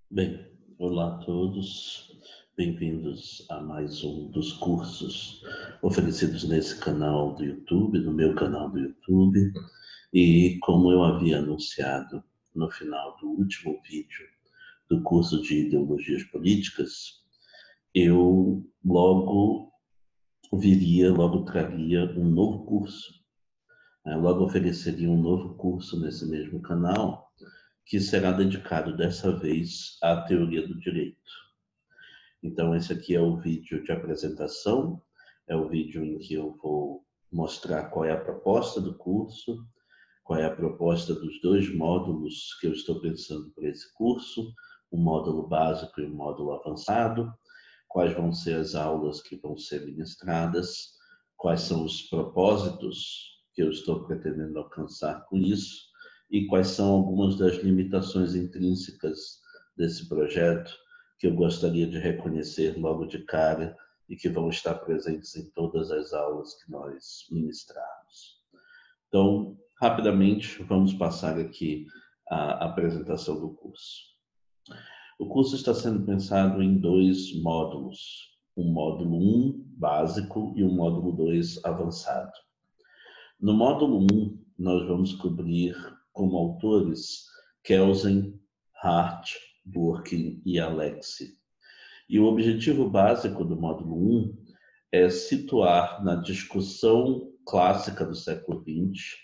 Bem, olá a todos, bem-vindos a mais um dos cursos oferecidos nesse canal do YouTube, no meu canal do YouTube. E como eu havia anunciado no final do último vídeo do curso de Ideologias Políticas, eu logo traria um novo curso, né? Logo ofereceria um novo curso nesse mesmo canal, que será dedicado dessa vez à teoria do direito. Então, esse aqui é o vídeo de apresentação, é o vídeo em que eu vou mostrar qual é a proposta do curso, qual é a proposta dos dois módulos que eu estou pensando para esse curso, o módulo básico e o módulo avançado, quais vão ser as aulas que vão ser ministradas, quais são os propósitos que eu estou pretendendo alcançar com isso e quais são algumas das limitações intrínsecas desse projeto que eu gostaria de reconhecer logo de cara e que vão estar presentes em todas as aulas que nós ministrarmos. Então, rapidamente, vamos passar aqui a apresentação do curso. O curso está sendo pensado em dois módulos, um módulo 1 básico e um módulo 2 avançado. No módulo 1, nós vamos cobrir como autores Kelsen, Hart, Dworkin e Alexi. E o objetivo básico do módulo 1 é situar na discussão clássica do século XX,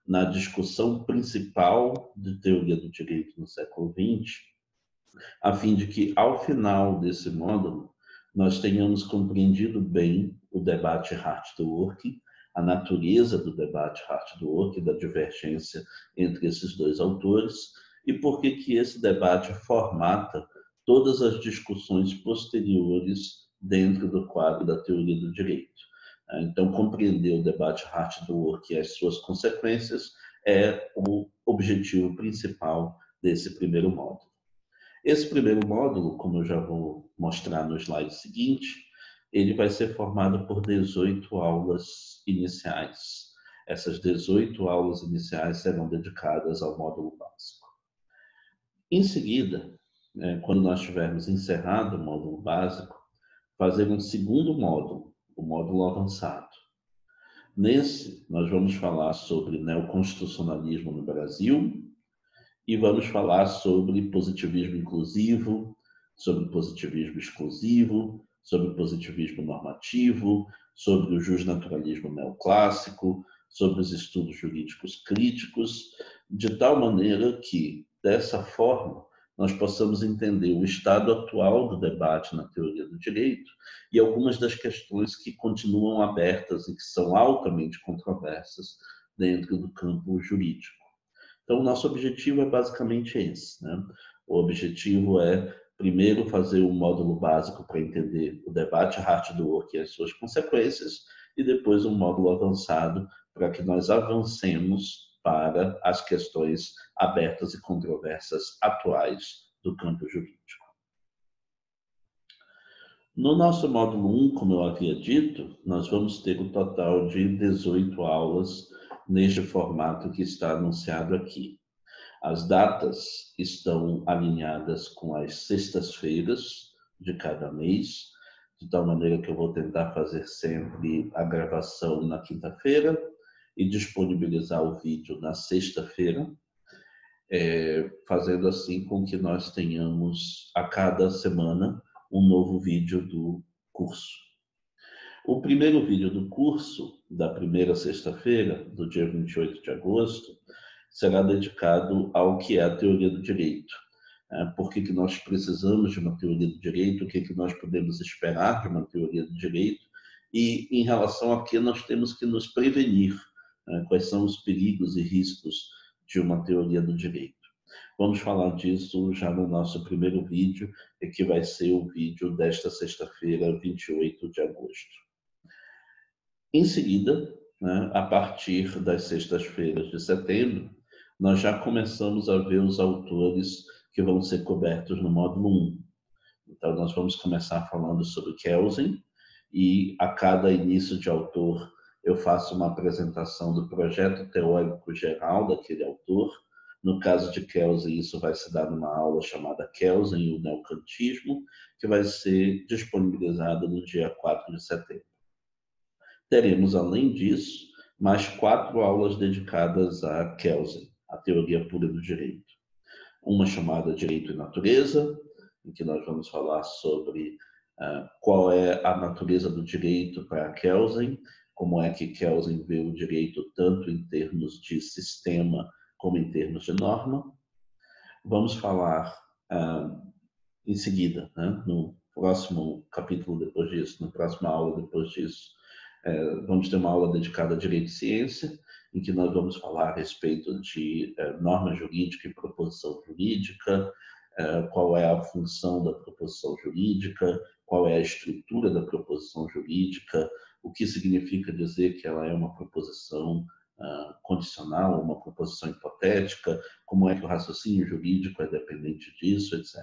na discussão principal de teoria do direito no século XX, a fim de que, ao final desse módulo, nós tenhamos compreendido bem o debate Hart-Dworkin, a natureza do debate Hart-Dworkin, da divergência entre esses dois autores, e por que esse debate formata todas as discussões posteriores dentro do quadro da teoria do direito. Então, compreender o debate Hart-Dworkin e as suas consequências é o objetivo principal desse primeiro módulo. Esse primeiro módulo, como eu já vou mostrar no slide seguinte, ele vai ser formado por 18 aulas iniciais. Essas 18 aulas iniciais serão dedicadas ao módulo básico. Em seguida, quando nós tivermos encerrado o módulo básico, fazer um segundo módulo, o módulo avançado. Nesse, nós vamos falar sobre neoconstitucionalismo no Brasil, e vamos falar sobre positivismo inclusivo, sobre positivismo exclusivo, sobre positivismo normativo, sobre o justnaturalismo neoclássico, sobre os estudos jurídicos críticos, de tal maneira que, dessa forma, nós possamos entender o estado atual do debate na teoria do direito e algumas das questões que continuam abertas e que são altamente controversas dentro do campo jurídico. Então, o nosso objetivo é basicamente esse, né? O objetivo é, primeiro, fazer um módulo básico para entender o debate Hart-Dworkin e as suas consequências, e depois um módulo avançado para que nós avancemos para as questões abertas e controversas atuais do campo jurídico. No nosso módulo 1, como eu havia dito, nós vamos ter um total de 18 aulas neste formato que está anunciado aqui. As datas estão alinhadas com as sextas-feiras de cada mês, de tal maneira que eu vou tentar fazer sempre a gravação na quinta-feira e disponibilizar o vídeo na sexta-feira, fazendo assim com que nós tenhamos a cada semana um novo vídeo do curso. O primeiro vídeo do curso, da primeira sexta-feira, do dia 28 de agosto, será dedicado ao que é a teoria do direito. Por que nós precisamos de uma teoria do direito, o que nós podemos esperar de uma teoria do direito e em relação a que nós temos que nos prevenir, quais são os perigos e riscos de uma teoria do direito. Vamos falar disso já no nosso primeiro vídeo, que vai ser o vídeo desta sexta-feira, 28 de agosto. Em seguida, a partir das sextas-feiras de setembro, nós já começamos a ver os autores que vão ser cobertos no módulo 1. Então, nós vamos começar falando sobre Kelsen, e a cada início de autor eu faço uma apresentação do projeto teórico geral daquele autor, No caso de Kelsen, isso vai se dar numa aula chamada Kelsen e o Neocantismo, que vai ser disponibilizada no dia 4 de setembro. Teremos, além disso, mais 4 aulas dedicadas a Kelsen, a teoria pura do direito. Uma chamada Direito e Natureza, em que nós vamos falar sobre qual é a natureza do direito para Kelsen, como é que Kelsen vê o direito tanto em termos de sistema como em termos de norma. Vamos falar em seguida, né, no próximo capítulo depois disso, na próxima aula depois disso, vamos ter uma aula dedicada a Direito e Ciência, em que nós vamos falar a respeito de norma jurídica e proposição jurídica, qual é a função da proposição jurídica, qual é a estrutura da proposição jurídica, o que significa dizer que ela é uma proposição condicional, uma proposição hipotética, como é que o raciocínio jurídico é dependente disso, etc.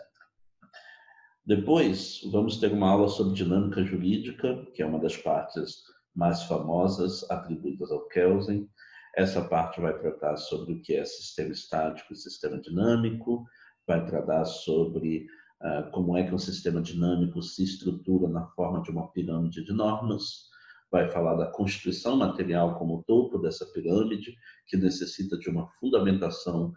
Depois, vamos ter uma aula sobre dinâmica jurídica, que é uma das partes mais famosas atribuídas ao Kelsen. Essa parte vai tratar sobre o que é sistema estático e sistema dinâmico, vai tratar sobre como é que um sistema dinâmico se estrutura na forma de uma pirâmide de normas, vai falar da constituição material como o topo dessa pirâmide, que necessita de uma fundamentação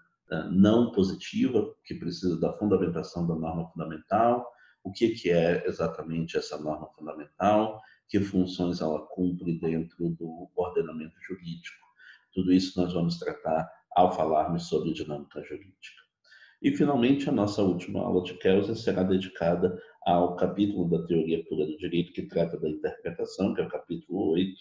não positiva, que precisa da fundamentação da norma fundamental, o que é exatamente essa norma fundamental, que funções ela cumpre dentro do ordenamento jurídico. Tudo isso nós vamos tratar ao falarmos sobre dinâmica jurídica. E, finalmente, a nossa última aula de Kelsen será dedicada ao capítulo da teoria pura do direito, que trata da interpretação, que é o capítulo 8,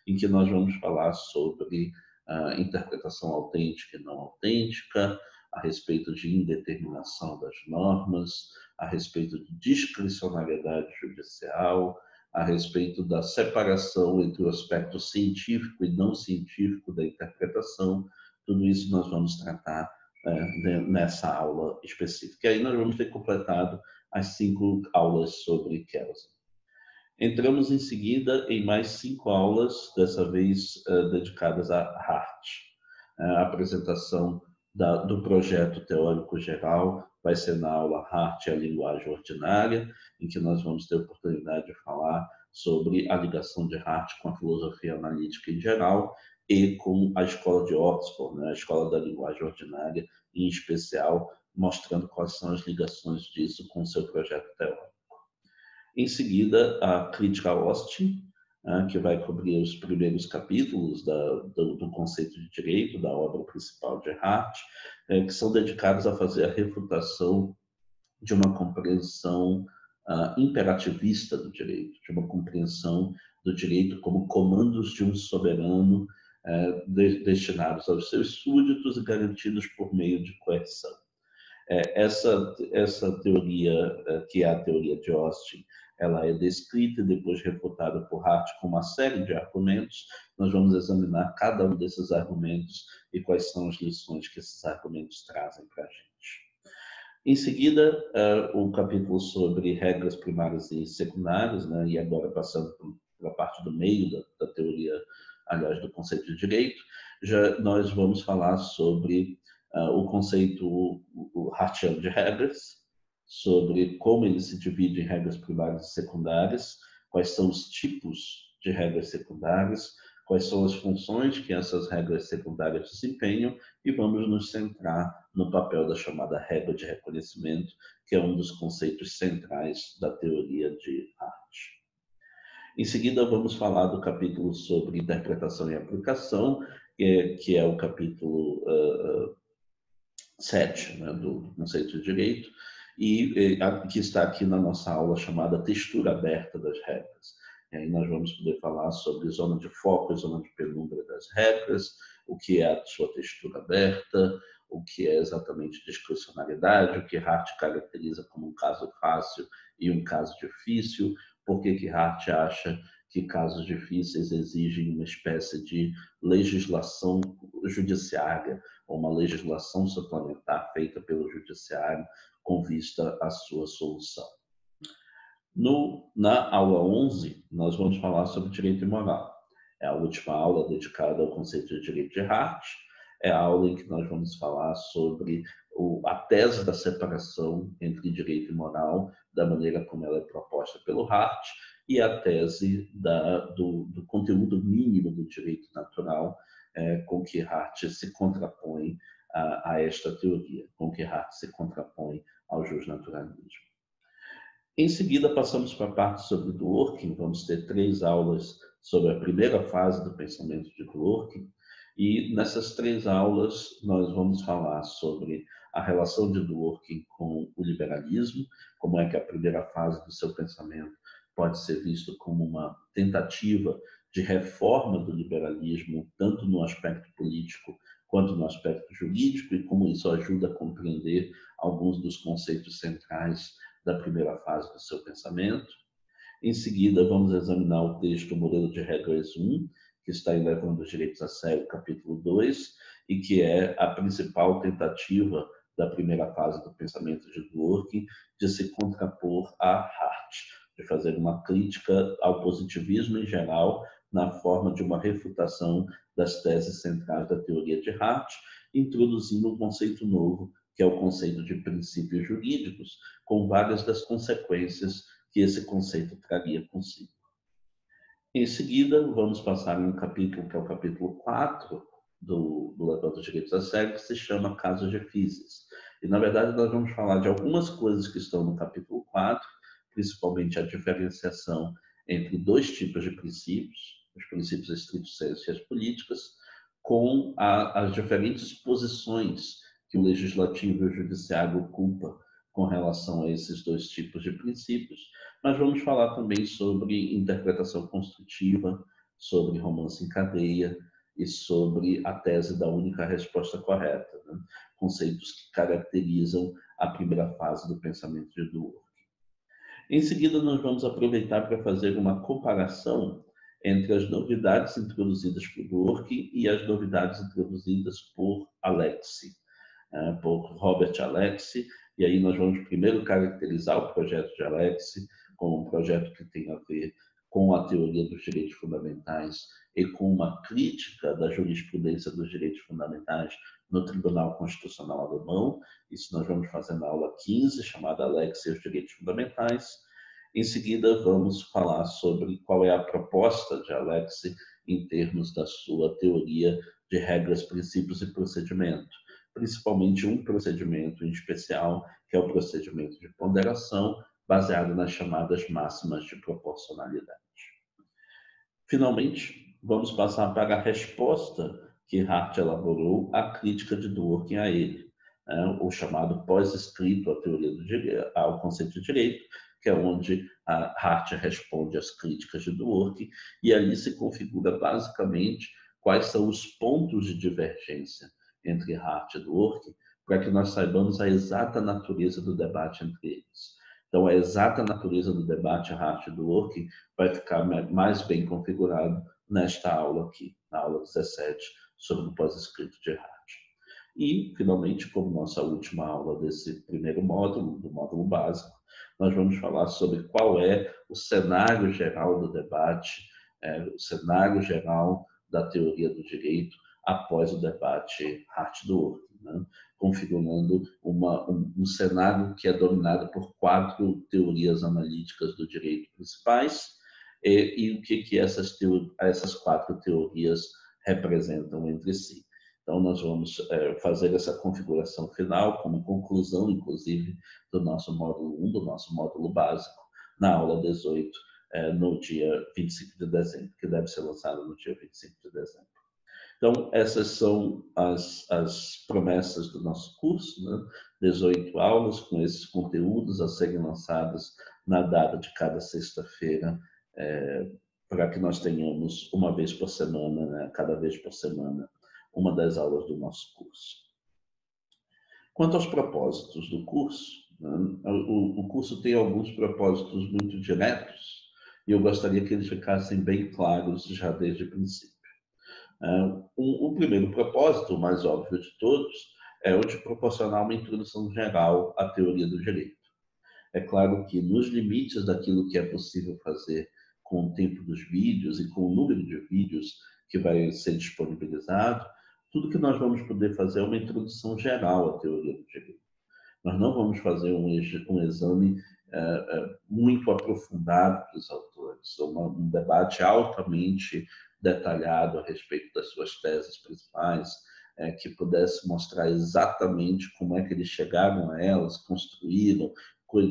em que nós vamos falar sobre a interpretação autêntica e não autêntica, a respeito de indeterminação das normas, a respeito de discricionariedade judicial, a respeito da separação entre o aspecto científico e não científico da interpretação. Tudo isso nós vamos tratar nessa aula específica. E aí nós vamos ter completado as 5 aulas sobre Kelsen. Entramos em seguida em mais 5 aulas, dessa vez dedicadas a Hart. A apresentação do projeto teórico geral vai ser na aula Hart e a linguagem ordinária, em que nós vamos ter a oportunidade de falar sobre a ligação de Hart com a filosofia analítica em geral e com a escola de Oxford, né, a escola da linguagem ordinária, em especial, mostrando quais são as ligações disso com o seu projeto teórico. Em seguida, a crítica a Austin, que vai cobrir os primeiros capítulos do conceito de direito, da obra principal de Hart, que são dedicados a fazer a refutação de uma compreensão imperativista do direito, de uma compreensão do direito como comandos de um soberano destinados aos seus súditos e garantidos por meio de coerção. Essa teoria, que é a teoria de Austin, ela é descrita e depois refutada por Hart com uma série de argumentos. Nós vamos examinar cada um desses argumentos e quais são as lições que esses argumentos trazem para a gente. Em seguida, o capítulo sobre regras primárias e secundárias, né, e agora passando pela parte do meio da teoria, aliás, do conceito de direito, nós vamos falar sobre o conceito hartiano de regras, sobre como ele se divide em regras primárias e secundárias, quais são os tipos de regras secundárias, quais são as funções que essas regras secundárias desempenham, e vamos nos centrar no papel da chamada regra de reconhecimento, que é um dos conceitos centrais da teoria de Hart. Em seguida, vamos falar do capítulo sobre interpretação e aplicação, que é o capítulo 7, né, do conceito de direito, e que está aqui na nossa aula chamada textura aberta das regras. E aí nós vamos poder falar sobre zona de foco e zona de penumbra das regras, o que é a sua textura aberta, o que é exatamente discricionariedade, o que Hart caracteriza como um caso fácil e um caso difícil, por que Hart acha que casos difíceis exigem uma espécie de legislação judiciária, ou uma legislação suplementar feita pelo judiciário com vista à sua solução. Na aula 11, nós vamos falar sobre direito e moral. É a última aula dedicada ao conceito de direito de Hart. é a aula em que nós vamos falar sobre a tese da separação entre direito e moral, da maneira como ela é proposta pelo Hart, e a tese do conteúdo mínimo do direito natural, com que Hart se contrapõe a esta teoria, com que Hart se contrapõe ao justnaturalismo. Em seguida, passamos para a parte sobre Dworkin. Vamos ter 3 aulas sobre a primeira fase do pensamento de Dworkin. E nessas 3 aulas, nós vamos falar sobre a relação de Dworkin com o liberalismo, como é que a primeira fase do seu pensamento pode ser visto como uma tentativa de reforma do liberalismo, tanto no aspecto político quanto no aspecto jurídico, e como isso ajuda a compreender alguns dos conceitos centrais da primeira fase do seu pensamento. Em seguida, vamos examinar o texto Modelo de Regras 1, que está em Levando os Direitos a Sério, capítulo 2, e que é a principal tentativa da primeira fase do pensamento de Dworkin de se contrapor a Hart, de fazer uma crítica ao positivismo em geral na forma de uma refutação das teses centrais da teoria de Hart, introduzindo um conceito novo, que é o conceito de princípios jurídicos, com várias das consequências que esse conceito traria consigo. Em seguida, vamos passar em um capítulo, que é o capítulo 4 do Levando os Direitos a Sério, que se chama Casos de Físis. E, na verdade, nós vamos falar de algumas coisas que estão no capítulo 4, principalmente a diferenciação entre 2 tipos de princípios, os princípios estritos sensu e as políticas, com as diferentes posições que o legislativo e o judiciário ocupam com relação a esses 2 tipos de princípios, mas vamos falar também sobre interpretação construtiva, sobre romance em cadeia e sobre a tese da única resposta correta, né? Conceitos que caracterizam a primeira fase do pensamento de Dworkin. Em seguida, nós vamos aproveitar para fazer uma comparação entre as novidades introduzidas por Dworkin e as novidades introduzidas por Alexy, por Robert Alexy. E aí nós vamos primeiro caracterizar o projeto de Alexy como um projeto que tem a ver com a teoria dos direitos fundamentais e com uma crítica da jurisprudência dos direitos fundamentais no Tribunal Constitucional Alemão. Isso nós vamos fazer na aula 15, chamada Alexy e os Direitos Fundamentais. Em seguida, vamos falar sobre qual é a proposta de Alexy em termos da sua teoria de regras, princípios e procedimento, principalmente um procedimento em especial, que é o procedimento de ponderação, baseado nas chamadas máximas de proporcionalidade. Finalmente, vamos passar para a resposta que Hart elaborou à crítica de Dworkin a ele, o chamado pós-escrito à teoria do direito, ao conceito de direito, que é onde a Hart responde às críticas de Dworkin, e ali se configura basicamente quais são os pontos de divergência entre Hart e Dworkin, para que nós saibamos a exata natureza do debate entre eles. Então, a exata natureza do debate Hart e Dworkin vai ficar mais bem configurado nesta aula aqui, na aula 17, sobre o pós-escrito de Hart. E, finalmente, como nossa última aula desse primeiro módulo, do módulo básico, nós vamos falar sobre qual é o cenário geral do debate, o cenário geral da teoria do direito após o debate Hart-Dworkin, né? Configurando um cenário que é dominado por 4 teorias analíticas do direito principais e o que essas 4 teorias representam entre si. Então, nós vamos fazer essa configuração final como conclusão, inclusive, do nosso módulo 1, do nosso módulo básico, na aula 18, no dia 25 de dezembro, que deve ser lançado no dia 25 de dezembro. Então, essas são as promessas do nosso curso, né? 18 aulas com esses conteúdos a serem lançadas na data de cada sexta-feira, para que nós tenhamos uma vez por semana, né? Cada vez por semana, uma das aulas do nosso curso. Quanto aos propósitos do curso, né? O curso tem alguns propósitos muito diretos e eu gostaria que eles ficassem bem claros já desde o princípio. O primeiro propósito, o mais óbvio de todos, é o de proporcionar uma introdução geral à teoria do direito. É claro que, nos limites daquilo que é possível fazer com o tempo dos vídeos e com o número de vídeos que vai ser disponibilizado, tudo que nós vamos poder fazer é uma introdução geral à teoria do direito. Nós não vamos fazer um exame muito aprofundado dos autores, um debate altamente detalhado a respeito das suas teses principais, que pudesse mostrar exatamente como é que eles chegaram a elas, construíram,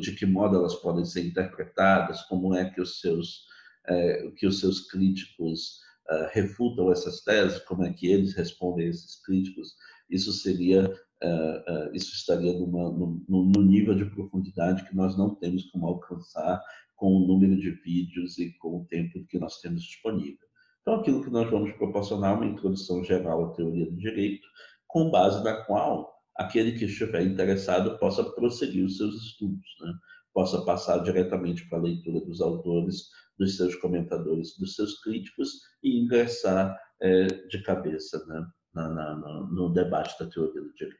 de que modo elas podem ser interpretadas, como é que os seus críticos refutam essas teses, como é que eles respondem a esses críticos. Isso estaria no nível de profundidade que nós não temos como alcançar com o número de vídeos e com o tempo que nós temos disponível. Então, aquilo que nós vamos proporcionar é uma introdução geral à teoria do direito, com base na qual aquele que estiver interessado possa prosseguir os seus estudos, né? Possa passar diretamente para a leitura dos autores, dos seus comentadores, dos seus críticos e ingressar de cabeça, né, no debate da teoria do direito.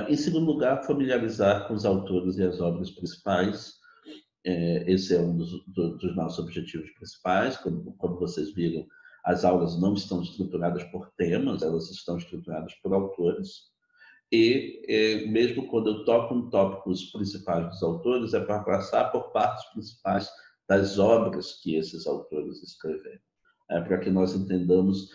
Em segundo lugar, familiarizar com os autores e as obras principais. Esse é um dos nossos objetivos principais. Como vocês viram, as aulas não estão estruturadas por temas, elas estão estruturadas por autores. E mesmo quando eu toco em tópicos principais dos autores, é para passar por partes principais das obras que esses autores escreveram, para que nós entendamos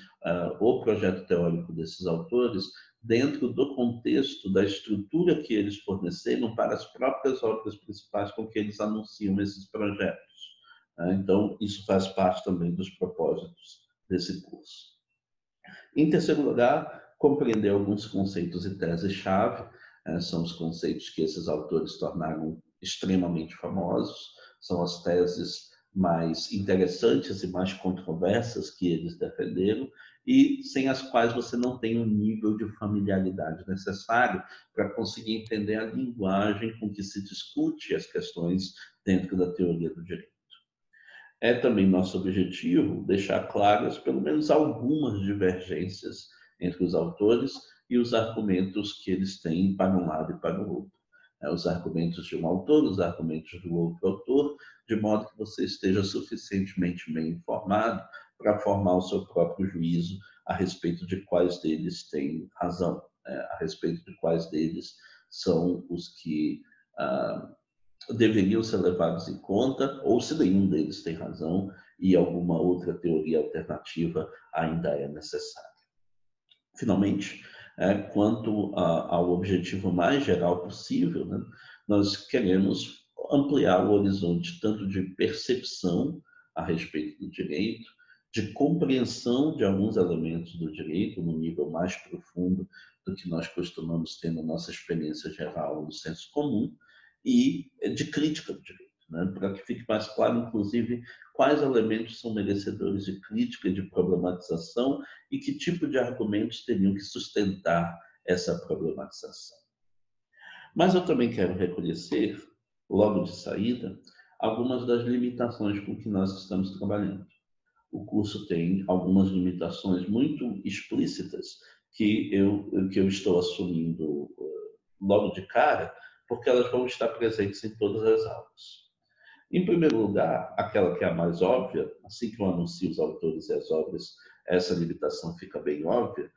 o projeto teórico desses autores dentro do contexto da estrutura que eles forneceram para as próprias obras principais com que eles anunciam esses projetos. Então, isso faz parte também dos propósitos desse curso. Em terceiro lugar, compreender alguns conceitos e teses-chave. São os conceitos que esses autores tornaram extremamente famosos, são as teses mais interessantes e mais controversas que eles defenderam e sem as quais você não tem o nível de familiaridade necessário para conseguir entender a linguagem com que se discute as questões dentro da teoria do direito. É também nosso objetivo deixar claras pelo menos algumas divergências entre os autores e os argumentos que eles têm para um lado e para o outro. Os argumentos de um autor, os argumentos do outro autor, de modo que você esteja suficientemente bem informado para formar o seu próprio juízo a respeito de quais deles têm razão, a respeito de quais deles são os que deveriam ser levados em conta, ou se nenhum deles tem razão e alguma outra teoria alternativa ainda é necessária. Finalmente, quanto ao objetivo mais geral possível, né, nós queremos ampliar o horizonte tanto de percepção a respeito do direito, de compreensão de alguns elementos do direito no nível mais profundo do que nós costumamos ter na nossa experiência geral no senso comum, e de crítica do direito, né? Para que fique mais claro, inclusive, quais elementos são merecedores de crítica e de problematização e que tipo de argumentos teriam que sustentar essa problematização. Mas eu também quero reconhecer, logo de saída, algumas das limitações com que nós estamos trabalhando. O curso tem algumas limitações muito explícitas que eu estou assumindo logo de cara, porque elas vão estar presentes em todas as aulas. Em primeiro lugar, aquela que é a mais óbvia, assim que eu anuncio os autores e as obras, essa limitação fica bem óbvia,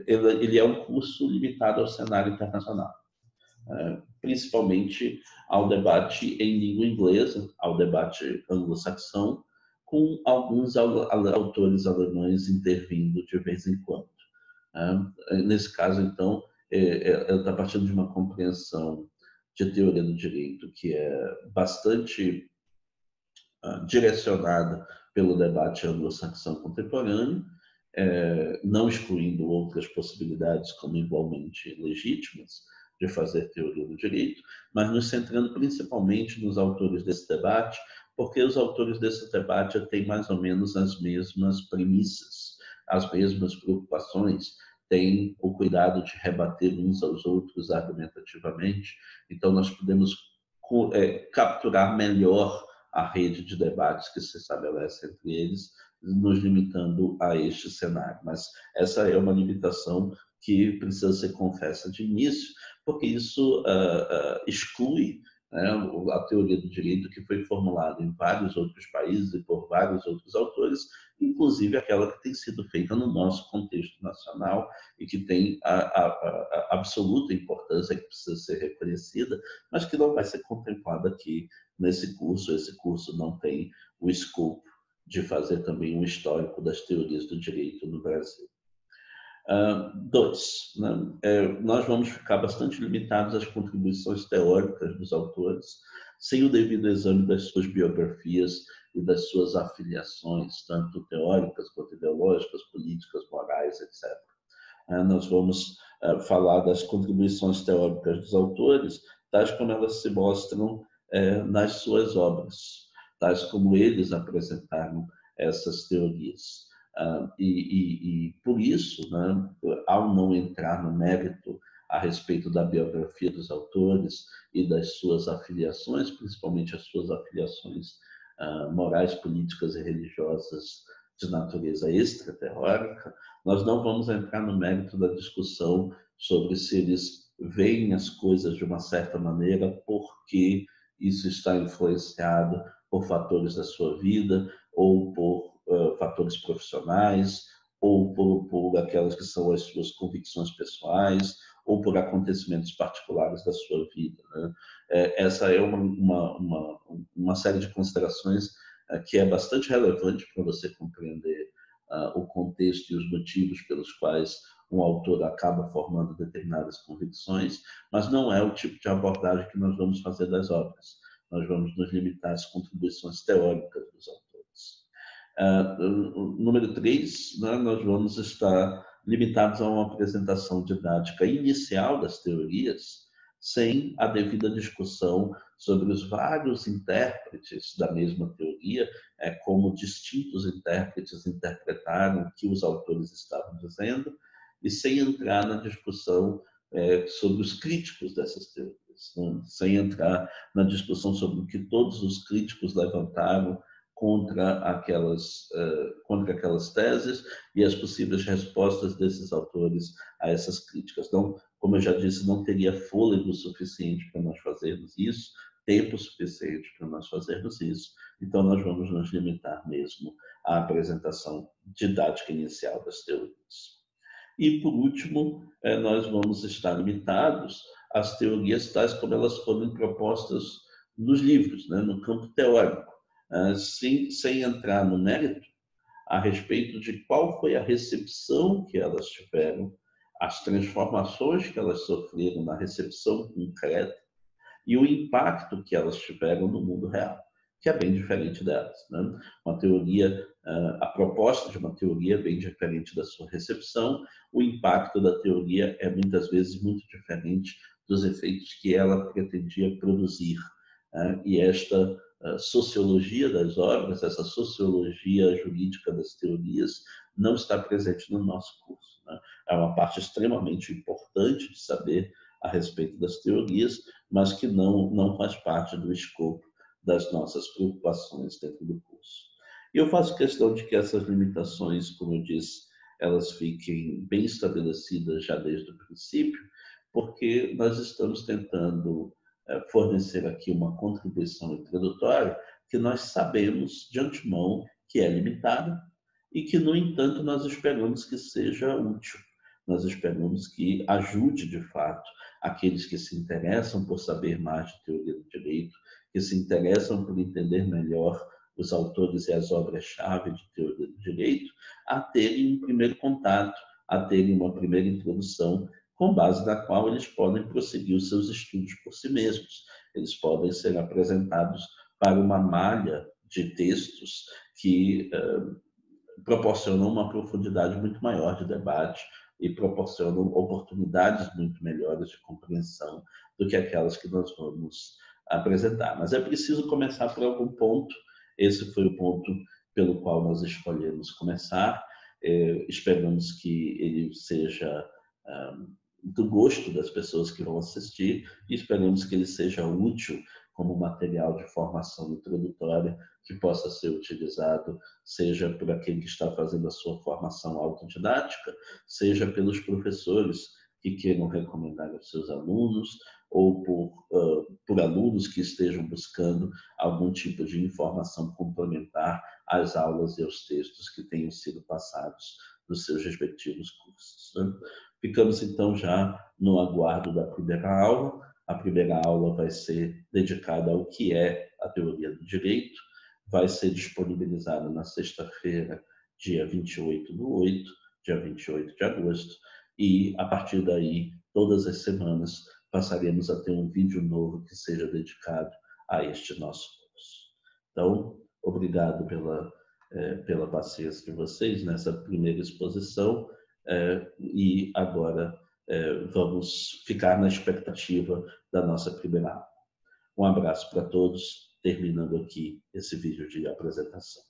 ele é um curso limitado ao cenário internacional, principalmente ao debate em língua inglesa, ao debate anglo-saxão, com alguns autores alemães intervindo de vez em quando. Nesse caso, então, ela está partindo de uma compreensão de teoria do direito que é bastante direcionada pelo debate anglo-saxão contemporâneo, não excluindo outras possibilidades como igualmente legítimas de fazer teoria do direito, mas nos centrando principalmente nos autores desse debate, porque os autores desse debate têm mais ou menos as mesmas premissas, as mesmas preocupações, têm o cuidado de rebater uns aos outros argumentativamente. Então, nós podemos capturar melhor a rede de debates que se estabelece entre eles, nos limitando a este cenário. Mas essa é uma limitação que precisa ser confessa de início, porque isso exclui né, a teoria do direito que foi formulada em vários outros países e por vários outros autores, inclusive aquela que tem sido feita no nosso contexto nacional e que tem a absoluta importância que precisa ser reconhecida, mas que não vai ser contemplada aqui nesse curso. Esse curso não tem o escopo de fazer também um histórico das teorias do direito no Brasil. Dois, né? Nós vamos ficar bastante limitados às contribuições teóricas dos autores, sem o devido exame das suas biografias e das suas afiliações, tanto teóricas quanto ideológicas, políticas, morais, etc. Nós vamos falar das contribuições teóricas dos autores, tais como elas se mostram nas suas obras, tais como eles apresentaram essas teorias. E por isso, né, ao não entrar no mérito a respeito da biografia dos autores e das suas afiliações, principalmente as suas afiliações morais, políticas e religiosas de natureza extrateórica, nós não vamos entrar no mérito da discussão sobre se eles veem as coisas de uma certa maneira porque isso está influenciado por fatores da sua vida ou por fatores profissionais ou por aquelas que são as suas convicções pessoais ou por acontecimentos particulares da sua vida, né? Essa é uma série de considerações que é bastante relevante para você compreender o contexto e os motivos pelos quais um autor acaba formando determinadas convicções, mas não é o tipo de abordagem que nós vamos fazer das obras. Nós vamos nos limitar às contribuições teóricas dos autores. Número 3, né, nós vamos estar limitados a uma apresentação didática inicial das teorias, sem a devida discussão sobre os vários intérpretes da mesma teoria, como distintos intérpretes interpretaram o que os autores estavam dizendo, e sem entrar na discussão sobre os críticos dessas teorias, né? Sem entrar na discussão sobre o que todos os críticos levantaram contra aquelas teses e as possíveis respostas desses autores a essas críticas. Então, como eu já disse, não teria fôlego suficiente para nós fazermos isso, tempo suficiente para nós fazermos isso, então nós vamos nos limitar mesmo à apresentação didática inicial das teorias. E, por último, nós vamos estar limitados às teorias tais como elas foram propostas nos livros, né, no campo teórico, sem entrar no mérito a respeito de qual foi a recepção que elas tiveram, as transformações que elas sofreram na recepção concreta e o impacto que elas tiveram no mundo real, que é bem diferente delas, né? Uma teoria, a proposta de uma teoria é bem diferente da sua recepção, o impacto da teoria é muitas vezes muito diferente dos efeitos que ela pretendia produzir. E esta sociologia das obras, essa sociologia jurídica das teorias, não está presente no nosso curso, né? É uma parte extremamente importante de saber a respeito das teorias, mas que não faz parte do escopo das nossas preocupações dentro do curso. E eu faço questão de que essas limitações, como eu disse, elas fiquem bem estabelecidas já desde o princípio, porque nós estamos tentando fornecer aqui uma contribuição introdutória que nós sabemos de antemão que é limitada e que, no entanto, nós esperamos que seja útil. Nós esperamos que ajude, de fato, aqueles que se interessam por saber mais de teoria do direito, que se interessam por entender melhor os autores e as obras-chave de teoria do direito, a terem um primeiro contato, a terem uma primeira introdução, com base na qual eles podem prosseguir os seus estudos por si mesmos. Eles podem ser apresentados para uma malha de textos que proporcionam uma profundidade muito maior de debate e proporcionam oportunidades muito melhores de compreensão do que aquelas que nós vamos apresentar. Mas é preciso começar por algum ponto. Esse foi o ponto pelo qual nós escolhemos começar. Esperamos que ele seja do gosto das pessoas que vão assistir e esperamos que ele seja útil como material de formação introdutória que possa ser utilizado, seja por aquele que está fazendo a sua formação autodidática, seja pelos professores que queiram recomendar aos seus alunos, ou por alunos que estejam buscando algum tipo de informação complementar às aulas e aos textos que tenham sido passados nos seus respectivos cursos, né? Ficamos, então, já no aguardo da primeira aula. A primeira aula vai ser dedicada ao que é a teoria do direito, vai ser disponibilizada na sexta-feira, dia 28/8, dia 28 de agosto, e a partir daí, todas as semanas, passaremos a ter um vídeo novo que seja dedicado a este nosso curso. Então, obrigado pela paciência de vocês nessa primeira exposição, e agora vamos ficar na expectativa da nossa primeira aula. Um abraço para todos, terminando aqui esse vídeo de apresentação.